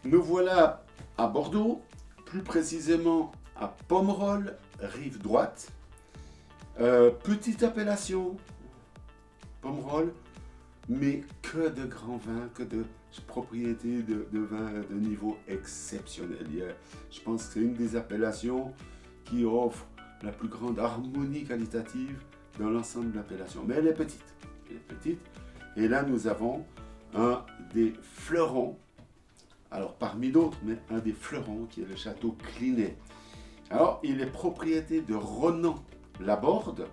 Nous voilà à Bordeaux, plus précisément à Pomerol, rive droite. Petite appellation, Pomerol, mais que de grands vins, que de propriétés de vins de niveau exceptionnel. Je pense que c'est une des appellations qui offre la plus grande harmonie qualitative dans l'ensemble de l'appellation. Mais elle est petite. Elle est petite. Et là, nous avons un des fleurons, alors parmi d'autres, mais un des fleurons qui est le château Clinet. Alors, il est propriété de Ronan Laborde,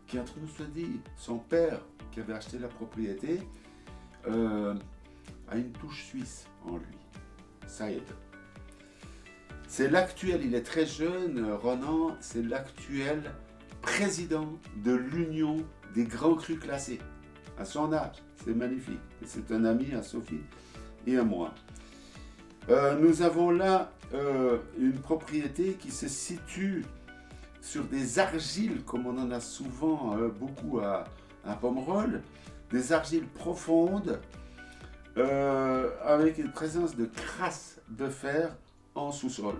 qui, entre nous soit dit, son père qui avait acheté la propriété, a une touche suisse en lui. Ça aide. C'est l'actuel, il est très jeune, Ronan, c'est l'actuel président de l'Union des grands crus classés. À son âge, c'est magnifique. Et c'est un ami à Sophie et à moi. Nous avons là une propriété qui se situe sur des argiles, comme on en a souvent beaucoup à Pomerol, des argiles profondes avec une présence de crasse de fer en sous-sol.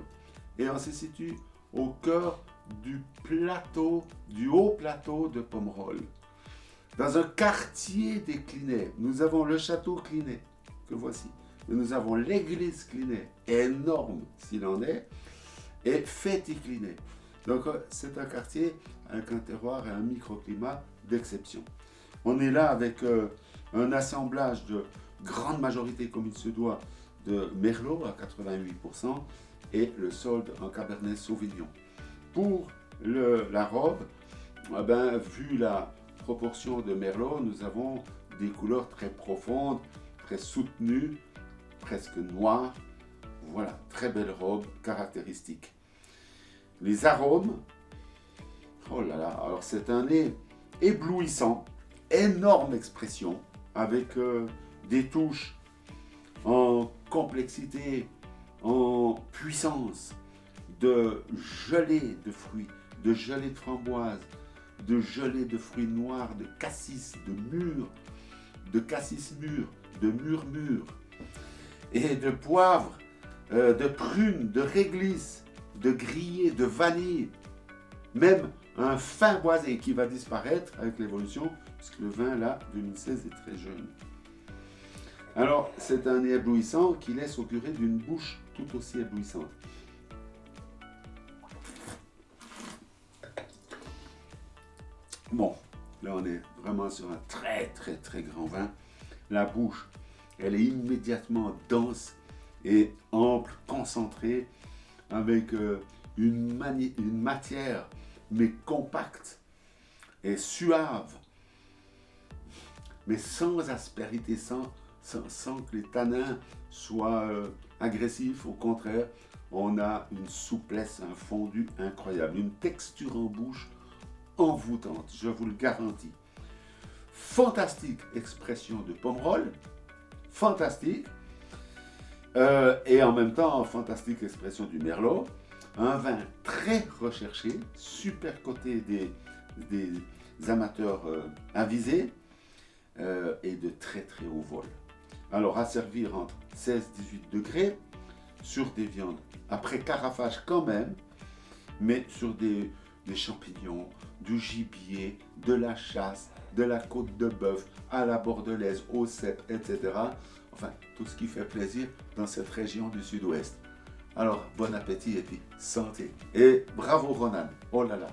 Et on se situe au cœur du plateau, du haut plateau de Pomerol. Dans un quartier des Clinet, nous avons le château Clinet, que voici. Nous avons l'église Clinet, énorme s'il en est, et Féty Clinet. Donc c'est un quartier avec un terroir et un microclimat d'exception. On est là avec un assemblage de grande majorité, comme il se doit, de Merlot à 88% et le solde en Cabernet Sauvignon. Pour la robe, vu la proportion de Merlot, nous avons des couleurs très profondes, très soutenues, presque noires. Voilà, très belle robe caractéristique. Les arômes, oh là là, alors c'est un nez éblouissant, énorme expression, avec des touches en complexité, en puissance, de gelée de fruits, de gelée de framboise, de gelée de fruits noirs, de cassis, de cassis mûr, de mûr, et de poivre, de prunes, de réglisse, de grillé, de vanille, même un fin boisé qui va disparaître avec l'évolution, puisque le vin là, 2016, est très jeune. Alors, c'est un nez éblouissant qui laisse augurer d'une bouche tout aussi éblouissante. Bon, là on est vraiment sur un très très très grand vin. La bouche, elle est immédiatement dense et ample, concentrée, avec une matière mais compacte et suave, mais sans aspérité, sans que les tanins soient agressifs. Au contraire, on a une souplesse, un fondu incroyable, une texture en bouche envoûtante, je vous le garantis. Fantastique expression de Pomerol, fantastique, et en même temps, fantastique expression du Merlot. Un vin très recherché, super coté des amateurs avisés, et de très très haut vol. Alors à servir entre 16-18 degrés, sur des viandes, après carafage quand même, mais sur des champignons, du gibier, de la chasse, de la côte de bœuf, à la bordelaise, au cèpe, etc. Enfin, tout ce qui fait plaisir dans cette région du sud-ouest. Alors, bon appétit et puis santé. Et bravo Ronan, oh là là.